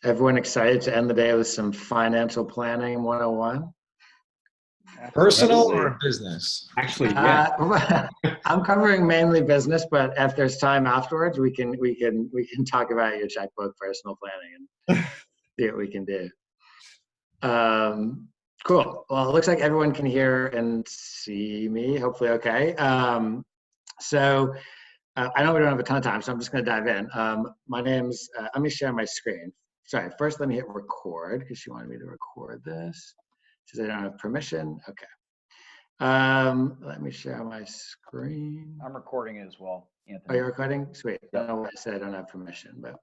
Everyone excited to end the day with some financial planning 101? Personal or business? Actually, yeah. I'm covering mainly business, but if there's time afterwards, we can talk about your checkbook personal planning and see what we can do. Cool. Well, it looks like everyone can hear and see me, hopefully okay. So I know we don't have a ton of time, so I'm just going to dive in. My name's, let me share my screen. Sorry, first let me hit record because she wanted me to record this. She says I don't have permission. Okay. Let me share my screen. I'm recording it as well, Anthony. Oh, you're recording? Sweet. Yep. I don't know why I said I don't have permission, but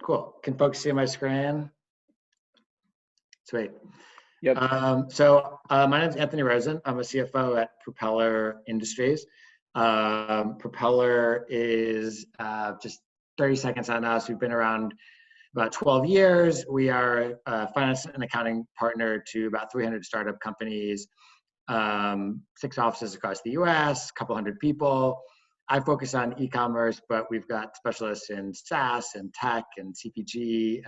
cool. Can folks see my screen? Sweet. Yep. My name is Anthony Rosen. I'm a CFO at Propeller Industries. Propeller is just 30 seconds on us. We've been around about 12 years. We are a finance and accounting partner to about 300 startup companies, 6 offices across the US, a couple hundred people. I focus on e-commerce, but we've got specialists in SaaS and tech and CPG.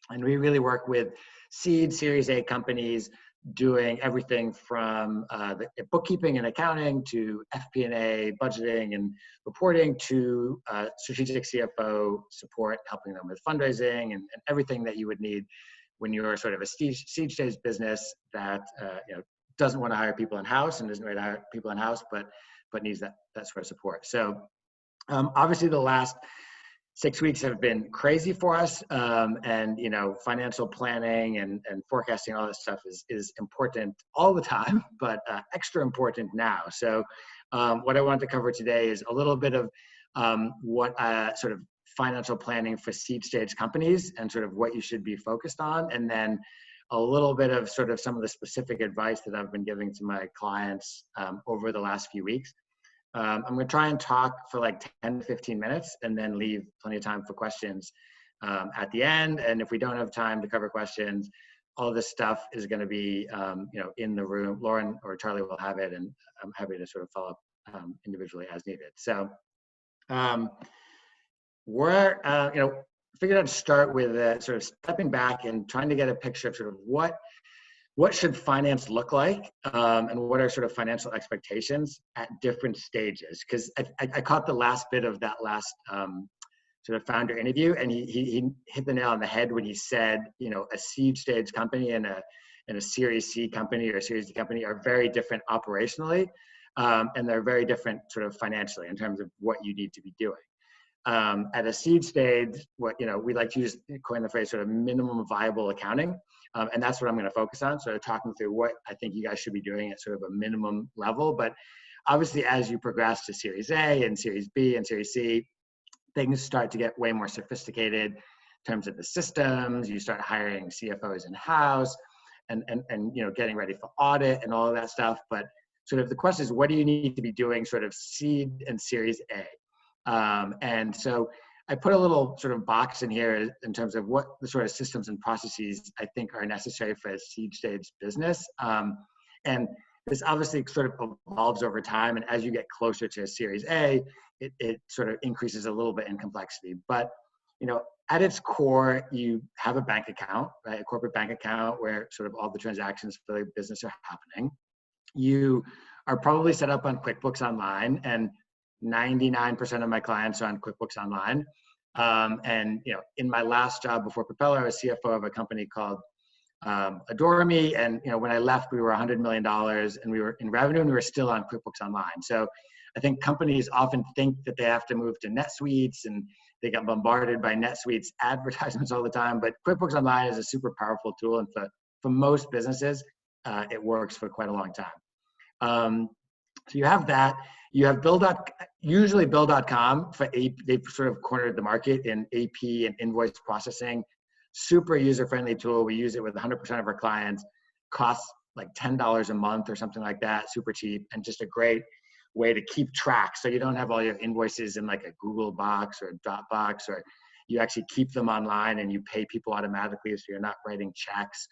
And we really work with seed Series A companies doing everything from the bookkeeping and accounting to FP&A, budgeting and reporting to strategic CFO support, helping them with fundraising and everything that you would need when you're sort of a seed stage business that doesn't want to hire people in-house and isn't ready to hire people in-house, but needs that sort of support. So obviously the last 6 weeks have been crazy for us, and financial planning and forecasting, all this stuff is important all the time, but extra important now. So what I wanted to cover today is a little bit of what sort of financial planning for seed stage companies and sort of what you should be focused on, and then a little bit of sort of some of the specific advice that I've been giving to my clients over the last few weeks. I'm going to try and talk for like 10 to 15 minutes and then leave plenty of time for questions at the end. And if we don't have time to cover questions, all this stuff is going to be, in the room. Lauren or Charlie will have it, and I'm happy to sort of follow up individually as needed. So we're, figured I'd start with sort of stepping back and trying to get a picture of sort of what should finance look like, and what are sort of financial expectations at different stages? Because I caught the last bit of that last sort of founder interview, and he hit the nail on the head when he said, a seed stage company and a Series C company or a Series D company are very different operationally, and they're very different sort of financially in terms of what you need to be doing. At a seed stage, we like to coin the phrase sort of minimum viable accounting. And that's what I'm going to focus on. So talking through what I think you guys should be doing at sort of a minimum level. But obviously, as you progress to Series A and Series B and Series C, things start to get way more sophisticated in terms of the systems. You start hiring CFOs in-house and getting ready for audit and all of that stuff. But sort of the question is, what do you need to be doing sort of seed and Series A? And so I put a little sort of box in here in terms of what the sort of systems and processes I think are necessary for a seed stage business. And this obviously sort of evolves over time. And as you get closer to Series A, it sort of increases a little bit in complexity. But, at its core, you have a bank account, right? A corporate bank account where sort of all the transactions for the business are happening. You are probably set up on QuickBooks Online, and 99% of my clients are on QuickBooks Online. And in my last job before Propeller, I was CFO of a company called Adore Me. And when I left, we were $100 million and we were in revenue, and we were still on QuickBooks Online. So I think companies often think that they have to move to NetSuite, and they get bombarded by NetSuite's advertisements all the time. But QuickBooks Online is a super powerful tool, and for most businesses, it works for quite a long time. So you have that. You have usually Bill.com for AP. They've sort of cornered the market in AP and invoice processing. Super user-friendly tool. We use it with 100% of our clients. Costs like $10 a month or something like that. Super cheap, and just a great way to keep track. So you don't have all your invoices in like a Google box or a Dropbox, or you actually keep them online and you pay people automatically, so you're not writing checks.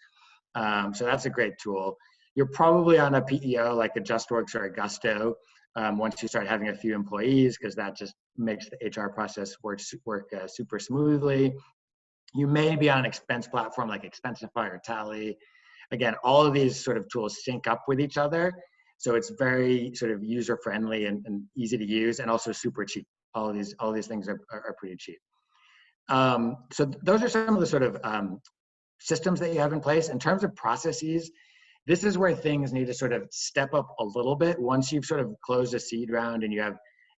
So that's a great tool. You're probably on a PEO like a JustWorks or a Gusto. once you start having a few employees, because that just makes the HR process work super smoothly. You may be on an expense platform like Expensify or Tally. Again, all of these sort of tools sync up with each other. So it's very sort of user-friendly and easy to use, and also super cheap. All of these things are pretty cheap. So those are some of the sort of systems that you have in place. In terms of processes, this is where things need to sort of step up a little bit. Once you've sort of closed a seed round and you have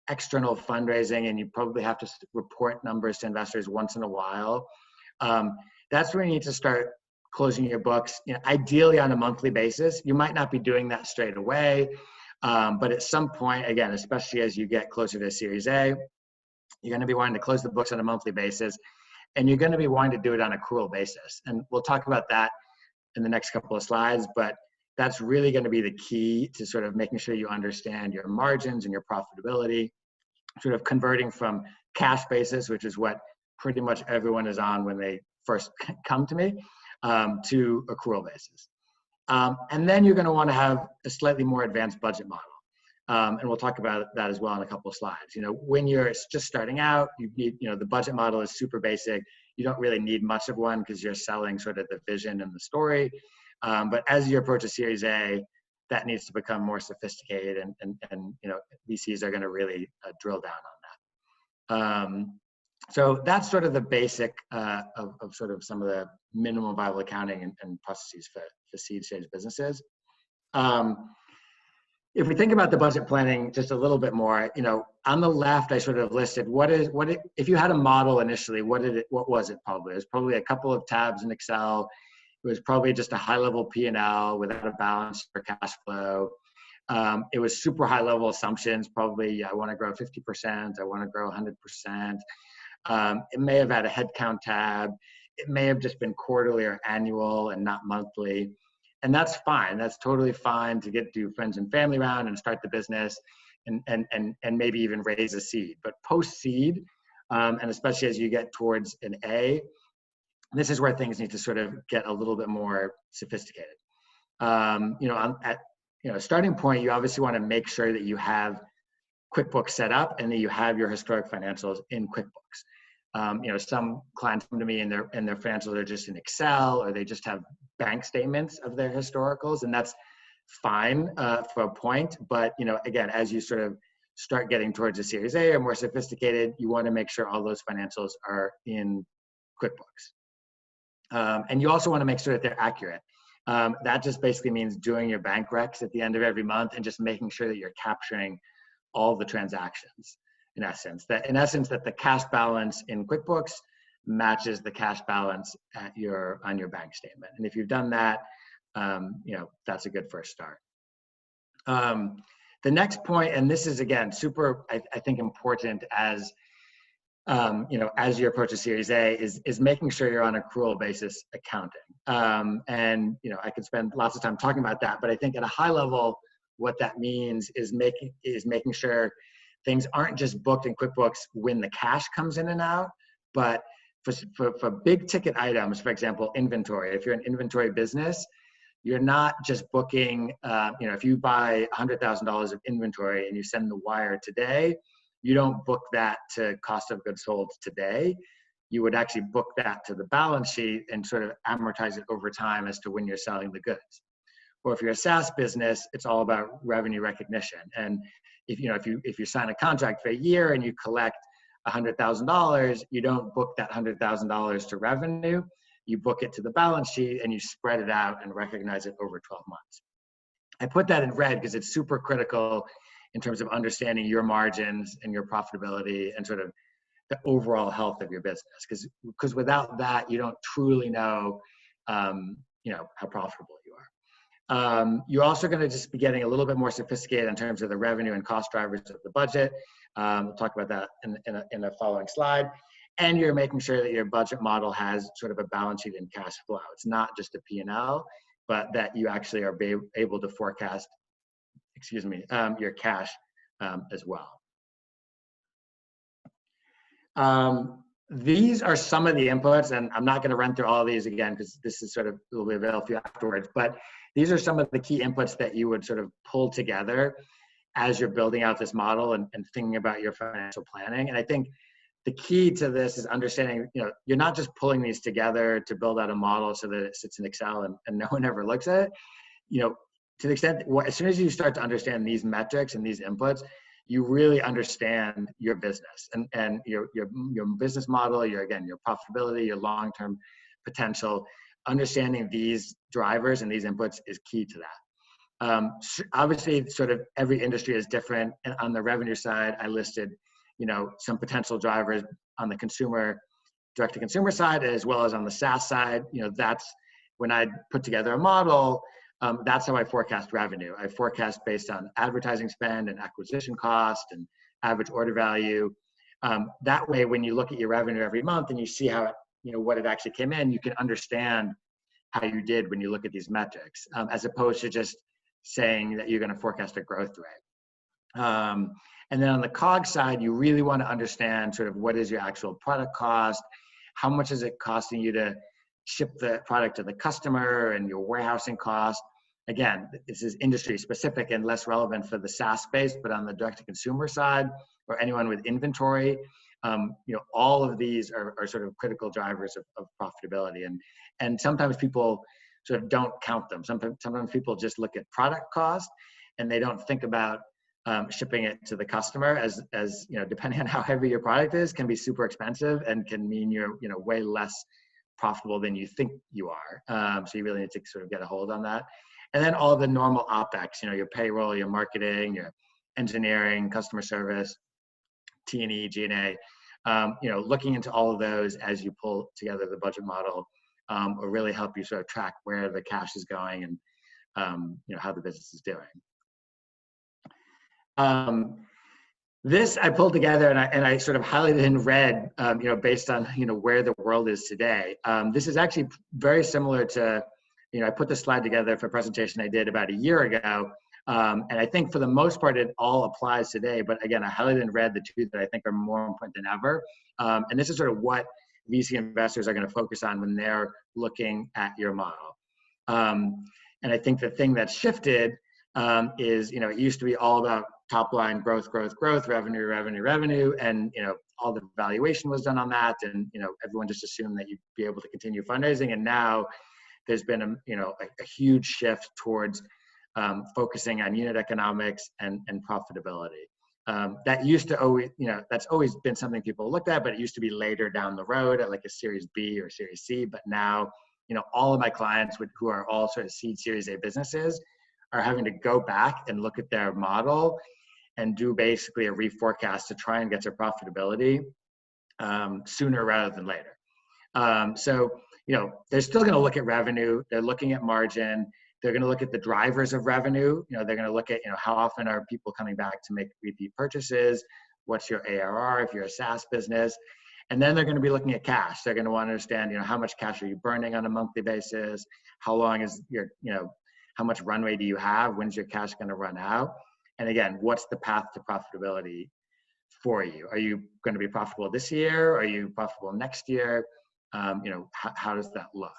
external fundraising, and you probably have to report numbers to investors once in a while, that's where you need to start closing your books, ideally on a monthly basis. You might not be doing that straight away, but at some point, again, especially as you get closer to Series A, you're going to be wanting to close the books on a monthly basis, and you're going to be wanting to do it on an accrual basis. And we'll talk about that in the next couple of slides, but that's really going to be the key to sort of making sure you understand your margins and your profitability, sort of converting from cash basis, which is what pretty much everyone is on when they first come to me, to accrual basis. And then you're going to want to have a slightly more advanced budget model. And we'll talk about that as well in a couple of slides. When you're just starting out, you need, the budget model is super basic. You don't really need much of one because you're selling sort of the vision and the story. But as you approach a Series A, that needs to become more sophisticated, and VCs are going to really drill down on that. So that's sort of the basic of sort of some of the minimum viable accounting and processes for seed stage businesses. If we think about the budget planning just a little bit more, on the left, I sort of listed if you had a model initially, what was it probably? It was probably a couple of tabs in Excel. It was probably just a high level P&L without a balance or cash flow. It was super high level assumptions, probably I want to grow 50%, I want to grow 100%. It may have had a headcount tab. It may have just been quarterly or annual and not monthly. And that's fine. That's totally fine to do friends and family round and start the business and maybe even raise a seed. But post seed, and especially as you get towards an A, this is where things need to sort of get a little bit more sophisticated. At starting point, you obviously want to make sure that you have QuickBooks set up and that you have your historic financials in QuickBooks. Some clients come to me and their financials are just in Excel, or they just have bank statements of their historicals, and that's fine for a point. But again, as you sort of start getting towards a Series A or more sophisticated, you want to make sure all those financials are in QuickBooks. And you also want to make sure that they're accurate. That just basically means doing your bank recs at the end of every month and just making sure that you're capturing all the transactions. In essence, that the cash balance in QuickBooks matches the cash balance on your bank statement. And if you've done that, that's a good first start. The next point, and this is again super, I think, important as as you approach a Series A, is making sure you're on accrual basis accounting. And I could spend lots of time talking about that, but I think at a high level, what that means is making sure things aren't just booked in QuickBooks when the cash comes in and out, but for big ticket items, for example, inventory. If you're an inventory business, you're not just booking, if you buy $100,000 of inventory and you send the wire today, you don't book that to cost of goods sold today. You would actually book that to the balance sheet and sort of amortize it over time as to when you're selling the goods. Or if you're a SaaS business, it's all about revenue recognition. And if you sign a contract for a year and you collect $100,000, you don't book that $100,000 to revenue. You book it to the balance sheet and you spread it out and recognize it over 12 months. I put that in red because it's super critical in terms of understanding your margins and your profitability and sort of the overall health of your business. Because without that, you don't truly know, how profitable you are. You're also going to just be getting a little bit more sophisticated in terms of the revenue and cost drivers of the budget. We'll talk about that in a following slide. And you're making sure that your budget model has sort of a balance sheet and cash flow. It's not just a P&L, but that you actually are able to forecast, your cash as well. These are some of the inputs, and I'm not going to run through all of these again because this is sort of will be available for you afterwards, but these are some of the key inputs that you would sort of pull together as you're building out this model and thinking about your financial planning. And I think the key to this is understanding, you're not just pulling these together to build out a model so that it sits in Excel and no one ever looks at it. To the extent, as soon as you start to understand these metrics and these inputs, you really understand your business and your business model, your profitability, your long-term potential. Understanding these drivers and these inputs is key to that. Obviously, sort of every industry is different. And on the revenue side, I listed, some potential drivers on the direct-to-consumer side, as well as on the SaaS side. That's when I put together a model. That's how I forecast revenue. I forecast based on advertising spend and acquisition cost and average order value. That way, when you look at your revenue every month and you see how what it actually came in, you can understand how you did when you look at these metrics, as opposed to just saying that you're going to forecast a growth rate. And then on the COGS side, you really want to understand sort of what is your actual product cost, how much is it costing you to ship the product to the customer, and your warehousing cost. Again, this is industry specific and less relevant for the SaaS space, but on the direct-to-consumer side, or anyone with inventory, all of these are sort of critical drivers of profitability. And sometimes people sort of don't count them. Sometimes people just look at product cost and they don't think about shipping it to the customer, as depending on how heavy your product is, can be super expensive and can mean you're way less profitable than you think you are. So you really need to sort of get a hold on that. And then all the normal OpEx, your payroll, your marketing, your engineering, customer service, T&E, G&A, looking into all of those as you pull together the budget model will really help you sort of track where the cash is going and how the business is doing. This I pulled together and I sort of highlighted in red, based on where the world is today. This is actually very similar to, I put this slide together for a presentation I did about a year ago, and I think for the most part it all applies today. But again, I highlighted in red the two that I think are more important than ever. And this is sort of what VC investors are going to focus on when they're looking at your model. And I think the thing that's shifted is, it used to be all about top line growth, revenue, and all the valuation was done on that, and everyone just assumed that you'd be able to continue fundraising. And now there's been a huge shift towards focusing on unit economics and profitability. That used to always, that's always been something people looked at, but it used to be later down the road at like a Series B or Series C. But now, all of my clients who are all sort of seed Series A businesses are having to go back and look at their model and do basically a reforecast to try and get to profitability sooner rather than later. So, they're still going to look at revenue. They're looking at margin. They're going to look at the drivers of revenue. They're going to look at, how often are people coming back to make repeat purchases? What's your ARR if you're a SaaS business? And then they're going to be looking at cash. They're going to want to understand, how much cash are you burning on a monthly basis? How long is your, how much runway do you have? When's your cash going to run out? And again, what's the path to profitability for you? Are you going to be profitable this year? Are you profitable next year? How does that look?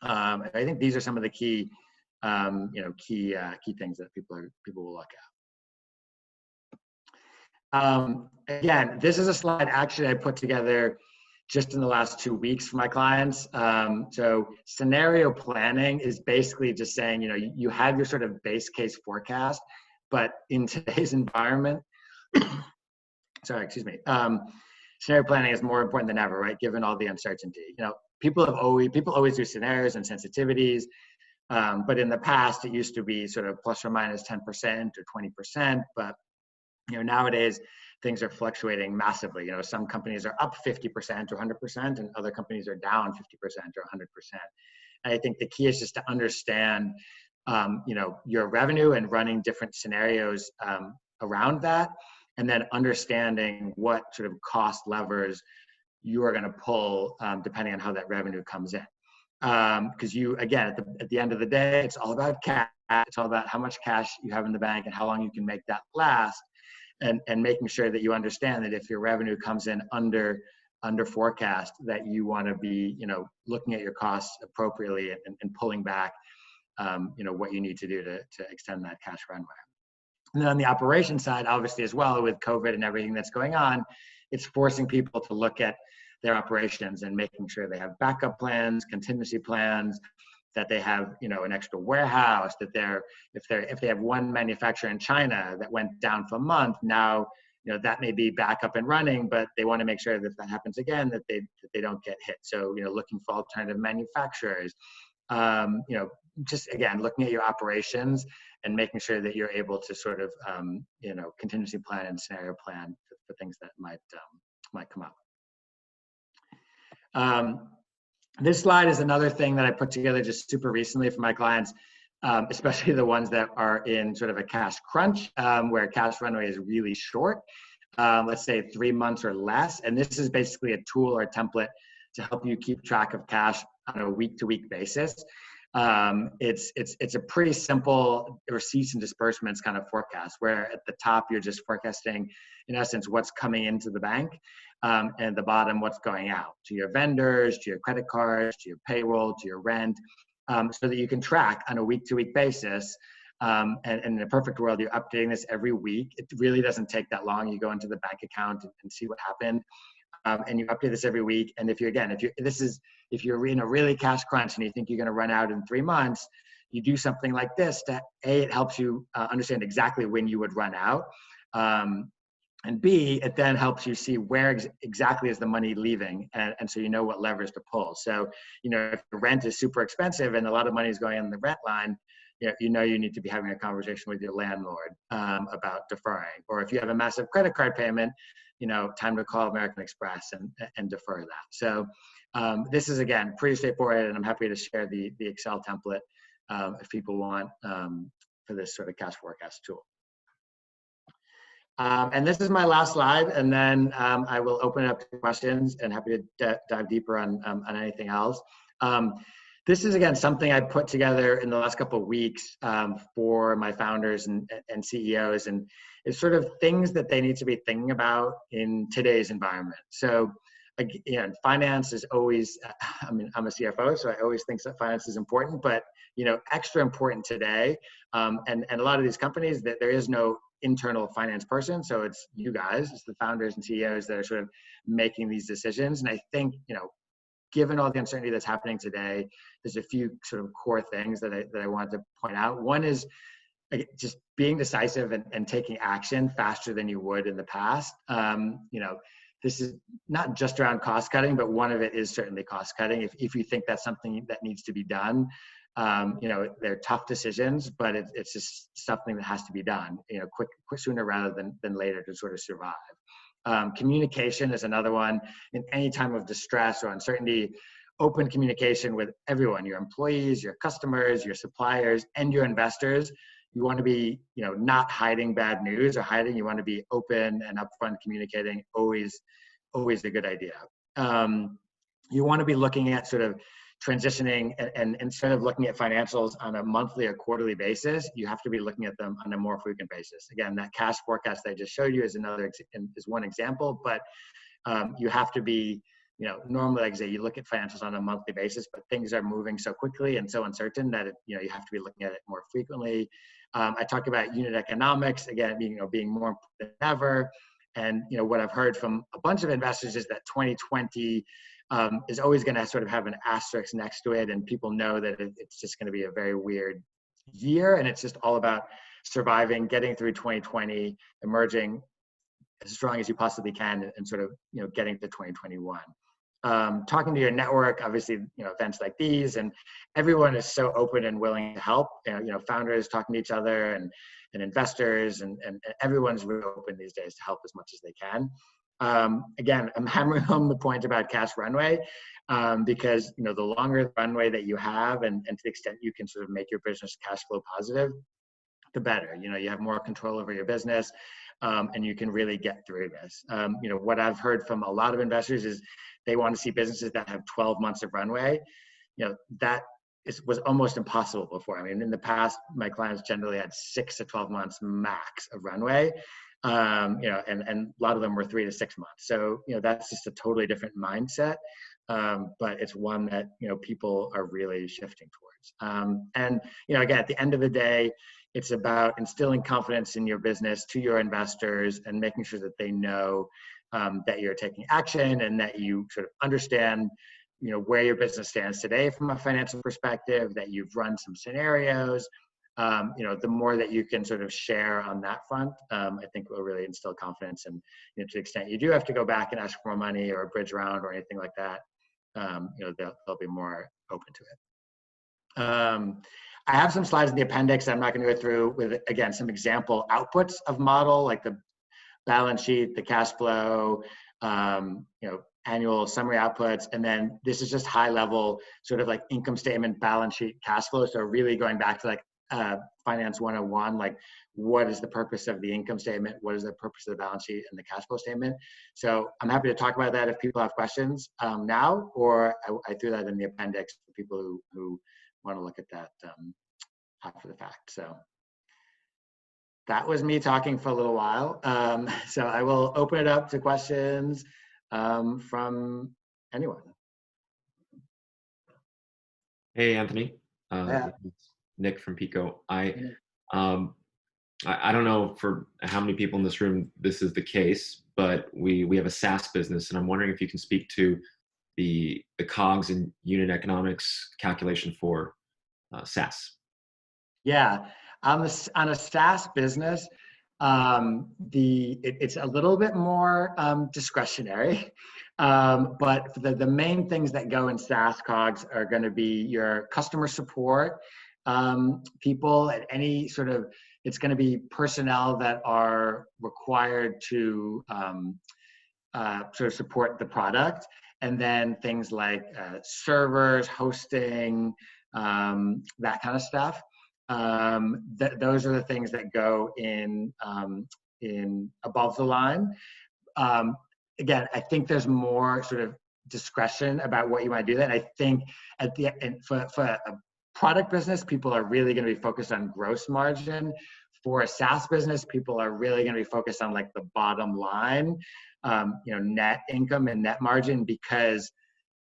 I think these are some of the key, key things that people will look at. Again, this is a slide actually I put together just in the last 2 weeks for my clients. So scenario planning is basically just saying, you have your sort of base case forecast, but in today's environment, scenario planning is more important than ever, right? Given all the uncertainty. People always do scenarios and sensitivities, but in the past it used to be sort of plus or minus 10% or 20%. But nowadays things are fluctuating massively. Some companies are up 50% or 100%, and other companies are down 50% or 100%. And I think the key is just to understand, your revenue and running different scenarios around that, and then understanding what sort of cost levers you are going to pull depending on how that revenue comes in. Because again, at the end of the day, it's all about cash. It's all about how much cash you have in the bank and how long you can make that last, and making sure that you understand that if your revenue comes in under forecast, that you want to be, looking at your costs appropriately and pulling back, what you need to do to extend that cash runway. And then on the operation side, obviously as well, with COVID and everything that's going on, it's forcing people to look at their operations and making sure they have backup plans, contingency plans, that they have, you know, an extra warehouse, that if they have one manufacturer in China that went down for a month, now, you know, that may be back up and running, but they want to make sure that if that happens again, that they don't get hit. So, you know, looking for alternative manufacturers, you know, just again, looking at your operations and making sure that you're able to sort of, you know, contingency plan and scenario plan for things that might come up. This slide is another thing that I put together just super recently for my clients, especially the ones that are in sort of a cash crunch, where cash runway is really short, let's say 3 months or less. And this is basically a tool or a template to help you keep track of cash on a week-to-week basis. It's a pretty simple receipts and disbursements kind of forecast, where at the top you're just forecasting, in essence, what's coming into the bank, and at the bottom what's going out to your vendors, to your credit cards, to your payroll, to your rent, so that you can track on a week-to-week basis. And in a perfect world, you're updating this every week. It really doesn't take that long. You go into the bank account and see what happened. And you update this every week. And if you're in a really cash crunch and you think you're going to run out in 3 months, you do something like this. That A, it helps you understand exactly when you would run out, and B, it then helps you see where exactly is the money leaving, and so you know what levers to pull. So, you know, if the rent is super expensive and a lot of money is going on the rent line, you know you need to be having a conversation with your landlord about deferring. Or if you have a massive credit card payment, you know, time to call American Express and defer that. So this is, again, pretty straightforward, and I'm happy to share the Excel template if people want for this sort of cash forecast tool. And this is my last slide, and then I will open it up to questions and happy to dive deeper on anything else. This is, again, something I put together in the last couple of weeks for my founders and CEOs, and it's sort of things that they need to be thinking about in today's environment. So, again, finance is always, I mean, I'm a CFO, so I always think that finance is important, but, you know, extra important today. And a lot of these companies, that there is no internal finance person, so it's you guys, it's the founders and CEOs that are sort of making these decisions. And I think, you know, given all the uncertainty that's happening today, there's a few sort of core things that I wanted to point out. One is just being decisive and taking action faster than you would in the past. You know, this is not just around cost cutting, but one of it is certainly cost cutting. If you think that's something that needs to be done, you know, they're tough decisions, but it's just something that has to be done, you know, quick sooner rather than later to sort of survive. Communication is another one. In any time of distress or uncertainty, open communication with everyone, your employees, your customers, your suppliers, and your investors. You want to be, you know, not hiding bad news or hiding. You want to be open and upfront communicating. Always a good idea. You want to be looking at sort of transitioning, and instead of looking at financials on a monthly or quarterly basis, you have to be looking at them on a more frequent basis. Again, that cash forecast that I just showed you is one example, but you have to be, you know, normally, like I say, you look at financials on a monthly basis, but things are moving so quickly and so uncertain that you know, you have to be looking at it more frequently. I talked about unit economics, again, being more important than ever. And, you know, what I've heard from a bunch of investors is that 2020 is always going to sort of have an asterisk next to it, and people know that it's just going to be a very weird year, and it's just all about surviving, getting through 2020, emerging as strong as you possibly can, and sort of, you know, getting to 2021. Talking to your network, obviously, you know, events like these, and everyone is so open and willing to help. You know, founders talking to each other, and investors, and everyone's really open these days to help as much as they can. Again, I'm hammering home the point about cash runway, because, you know, the longer the runway that you have, and to the extent you can sort of make your business cash flow positive, the better. You know, you have more control over your business, and you can really get through this. You know, what I've heard from a lot of investors is they want to see businesses that have 12 months of runway. You know, that was almost impossible before. I mean, in the past, my clients generally had 6 to 12 months max of runway. You know, and a lot of them were 3 to 6 months. So, you know, that's just a totally different mindset, but it's one that, you know, people are really shifting towards. And, you know, again, at the end of the day, It's about instilling confidence in your business to your investors and making sure that they know that you're taking action and that you sort of understand, where your business stands today from a financial perspective, that you've run some scenarios. The more that you can sort of share on that front, I think will really instill confidence. And to the extent you do have to go back and ask for more money or a bridge round or anything like that, they'll be more open to it. I have some slides in the appendix. I'm not going to go through with, again, some example outputs of model, like the balance sheet, the cash flow, annual summary outputs. And then this is just high level, sort of like income statement, balance sheet, cash flow. So really going back to like finance 101, like what is the purpose of the income statement? What is the purpose of the balance sheet and the cash flow statement? So I'm happy to talk about that if people have questions now, or I threw that in the appendix for people who want to look at that after the fact. So that was me talking for a little while. So I will open it up to questions from anyone. Hey, Anthony. Yeah. Nick from Pico. I don't know for how many people in this room this is the case, but we have a SaaS business, and I'm wondering if you can speak to the COGS and unit economics calculation for SaaS. Yeah, on a SaaS business, it's a little bit more discretionary, but the main things that go in SaaS COGS are going to be your customer support people at any sort of. It's going to be personnel that are required to sort of support the product, and then things like servers, hosting, that kind of stuff. Those are the things that go in above the line. Again, I think there's more sort of discretion about what you want to do. That I think at the end for a product business, people are really going to be focused on gross margin. For a SaaS business, people are really going to be focused on like the bottom line, net income and net margin, because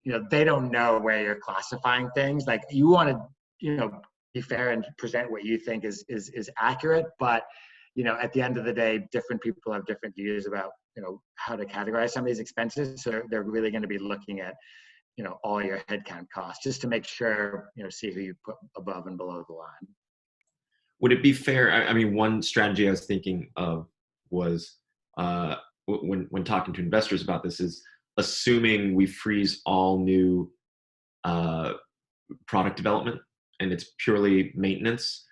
they don't know where you're classifying things. Like you want to be fair and present what you think is accurate, but at the end of the day, different people have different views about how to categorize some of these expenses. So they're really going to be looking at all your headcount costs just to make sure see who you put above and below the line. Would it be fair? I mean, one strategy I was thinking of was when talking to investors about this is assuming we freeze all new product development and it's purely maintenance.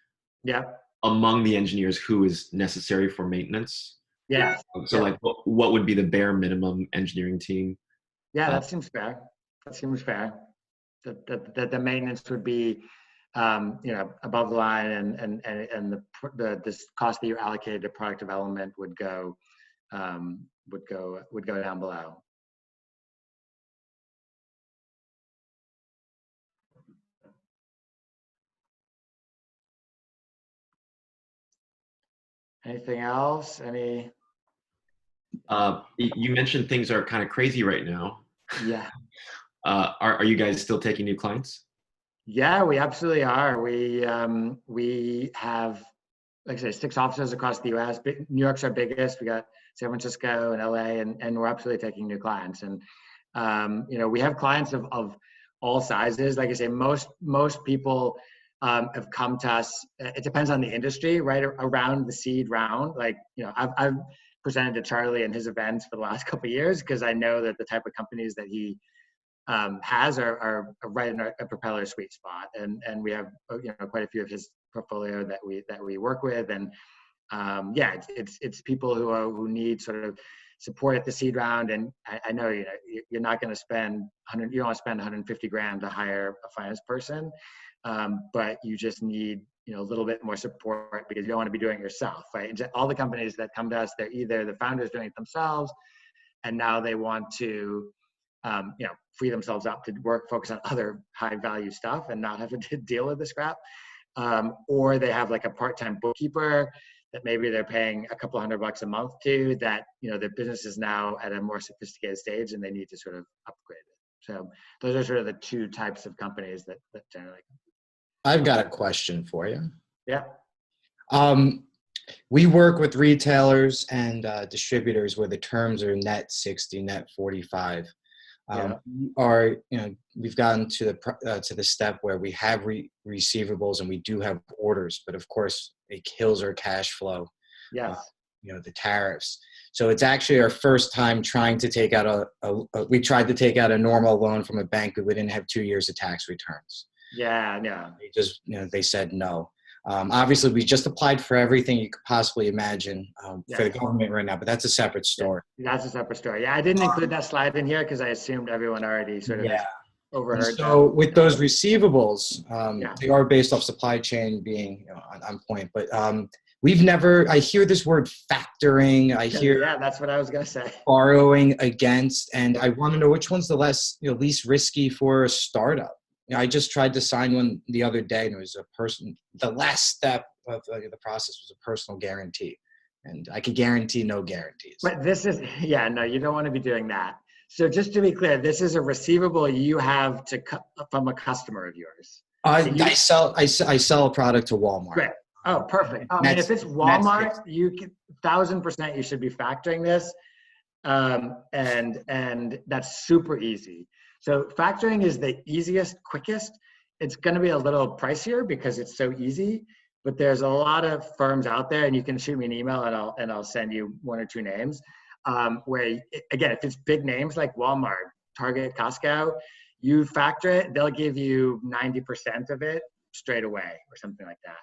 Yeah. Among the engineers, who is necessary for maintenance? Yeah. So, like, what would be the bare minimum engineering team? Yeah, that seems fair. That seems fair. That the maintenance would be, above the line, and this cost that you allocated to product development would go down below. Anything else? You mentioned things are kind of crazy right now. Yeah. Are you guys still taking new clients? Yeah, we absolutely are. We have, like I say, 6 offices across the U.S. New York's our biggest. We got San Francisco and LA, and we're absolutely taking new clients. And we have clients of all sizes. Like I say, most people have come to us. It depends on the industry, right around the seed round. Like I've presented to Charlie and his events for the last couple of years because I know that the type of companies that he has are right in a Propeller sweet spot, and we have quite a few of his portfolio that we work with, and it's people who need sort of support at the seed round. And I know you're not going to spend you don't want to spend $150,000 to hire a finance person, but you just need a little bit more support because you don't want to be doing it yourself, right? And all the companies that come to us, they're either the founders doing it themselves, and now they want to free themselves up to focus on other high value stuff and not have to deal with this crap. Or they have like a part-time bookkeeper that maybe they're paying a couple $100 a month to, that, their business is now at a more sophisticated stage and they need to sort of upgrade it. So those are sort of the 2 types of companies that generally. I've got a question for you. Yeah. We work with retailers and distributors where the terms are net 60, net 45. We've gotten to the step where we have receivables and we do have orders, but of course it kills our cash flow. Yes. The tariffs. So it's actually our first time trying to take out we tried to take out a normal loan from a bank, but we didn't have 2 years of tax returns. Yeah. They just, they said no. Obviously, we just applied for everything you could possibly imagine for the government right now, but that's a separate story. That's a separate story. Yeah, I didn't include that slide in here because I assumed everyone already sort of has overheard. So with those receivables, they are based off supply chain being on point, but I hear this word factoring. That's what I was going to say. Borrowing against, and I want to know which one's the least risky for a startup. I just tried to sign one the other day, and it was the last step of the process was a personal guarantee, and I could guarantee no guarantees. But this is, no, you don't want to be doing that. So just to be clear, this is a receivable you have from a customer of yours. I sell a product to Walmart. Great. Oh, perfect. I mean, if it's Walmart, you can 1,000% you should be factoring this, and that's super easy. So factoring is the easiest, quickest. It's going to be a little pricier because it's so easy, but there's a lot of firms out there, and you can shoot me an email and I'll send you 1 or 2 names. Where again, if it's big names like Walmart, Target, Costco, you factor it, they'll give you 90% of it straight away or something like that.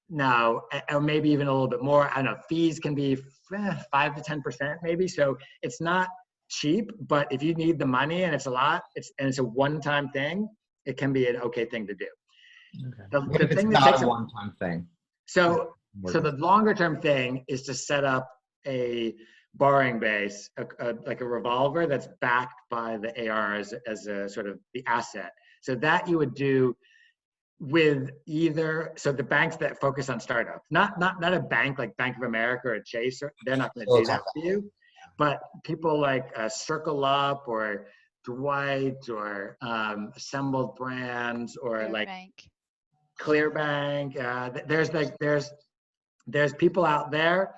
Now, or maybe even a little bit more. I don't know, fees can be 5 to 10% maybe. So it's not cheap, but if you need the money and it's a lot, it's a one-time thing, it can be an okay thing to do. Okay. The thing that takes a one-time thing. So the longer-term thing is to set up a borrowing base, like a revolver that's backed by the AR as a sort of the asset. So that you would do with the banks that focus on startups, not a bank like Bank of America or Chase, they're not going to do that for you. But people like Circle Up or Dwight or Assembled Brands or Clearbank. There's people out there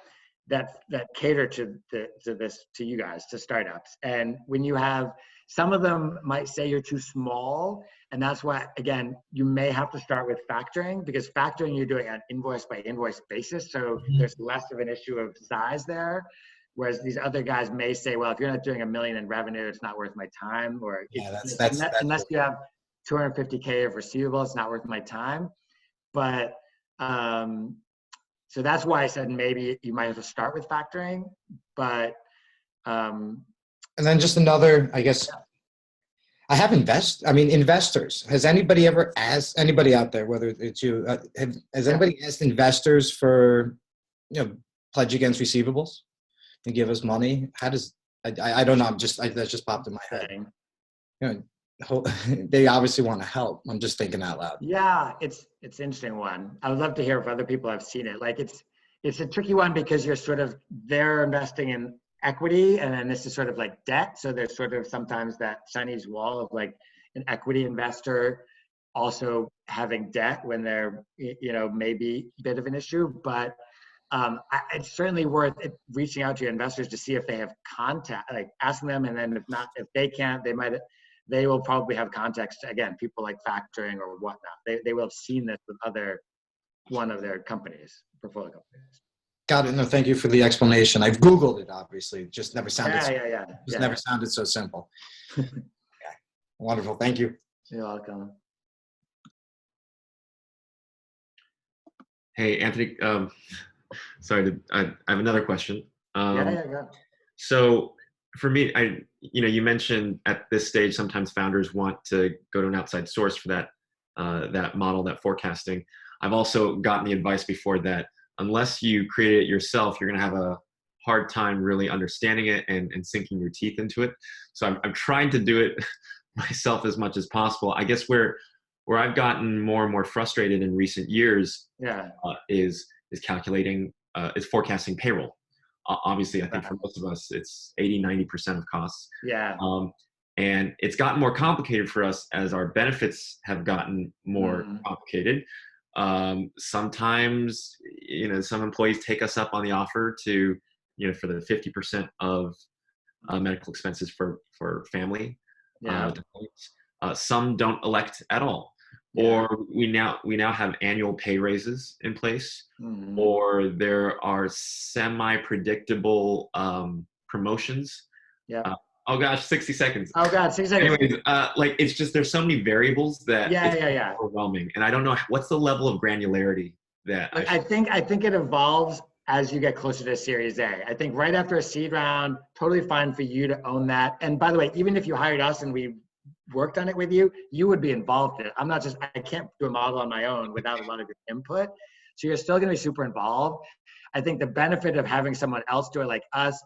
that cater to you guys, to startups. And when you have, some of them might say you're too small, and that's why, again, you may have to start with factoring, because factoring you're doing on invoice by invoice basis, so there's less of an issue of size there. Whereas these other guys may say, well, if you're not doing $1 million in revenue, it's not worth my time, or unless you have 250K of receivables, it's not worth my time. But so that's why I said maybe you might have to start with factoring, but and then just another, I guess, I have investors. Has anybody ever asked anybody out there, whether it's you, has anybody asked investors for, pledge against receivables and give us money? How does, I don't know. That just popped in my head. They obviously want to help. I'm just thinking out loud. Yeah, it's an interesting one. I would love to hear if other people have seen it. Like it's a tricky one because they're investing in equity, and then this is sort of like debt. So there's sort of sometimes that Chinese wall of like an equity investor also having debt when they're, maybe a bit of an issue. But it's certainly worth reaching out to your investors to see if they have contact, like asking them, and then if they can't, they will probably have contacts to, again, people like factoring or whatnot. They will have seen this with one of their companies, portfolio companies. Got it. No, thank you for the explanation. I've Googled it, obviously. It just never sounded never sounded so simple. Yeah. Wonderful. Thank you. You're welcome. Hey, Anthony, sorry, I have another question. Go. So for me, you mentioned at this stage, sometimes founders want to go to an outside source for that model, that forecasting. I've also gotten the advice before that unless you create it yourself, you're going to have a hard time really understanding it and sinking your teeth into it. So I'm trying to do it myself as much as possible. I guess where I've gotten more and more frustrated in recent years is forecasting payroll. Obviously, I think for most of us, it's 80-90% of costs. Yeah. And it's gotten more complicated for us as our benefits have gotten more complicated. Sometimes, some employees take us up on the offer to, for the 50% of medical expenses for family. Yeah. Some don't elect at all, or we now have annual pay raises in place, or there are semi-predictable promotions. Yeah. Oh gosh, 60 seconds. Oh God, 60 seconds. Anyways, it's just, there's so many variables that Yeah. overwhelming, and I don't know what's the level of granularity that I think it evolves as you get closer to Series A. I think right after a seed round, totally fine for you to own that. And by the way, even if you hired us and we worked on it with you, you would be involved in it. I can't do a model on my own without a lot of your input. So you're still going to be super involved. I think the benefit of having someone else do it like us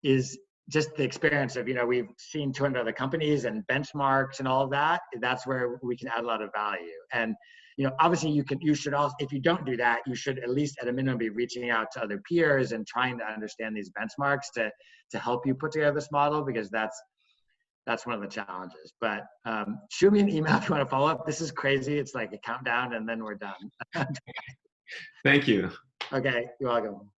is just the experience of, we've seen 200 other companies and benchmarks and all of that. That's where we can add a lot of value. And, obviously you should also, if you don't do that, you should at least at a minimum be reaching out to other peers and trying to understand these benchmarks to help you put together this model, because that's one of the challenges. But shoot me an email if you want to follow up. This is crazy. It's like a countdown and then we're done. Thank you. Okay, you're welcome.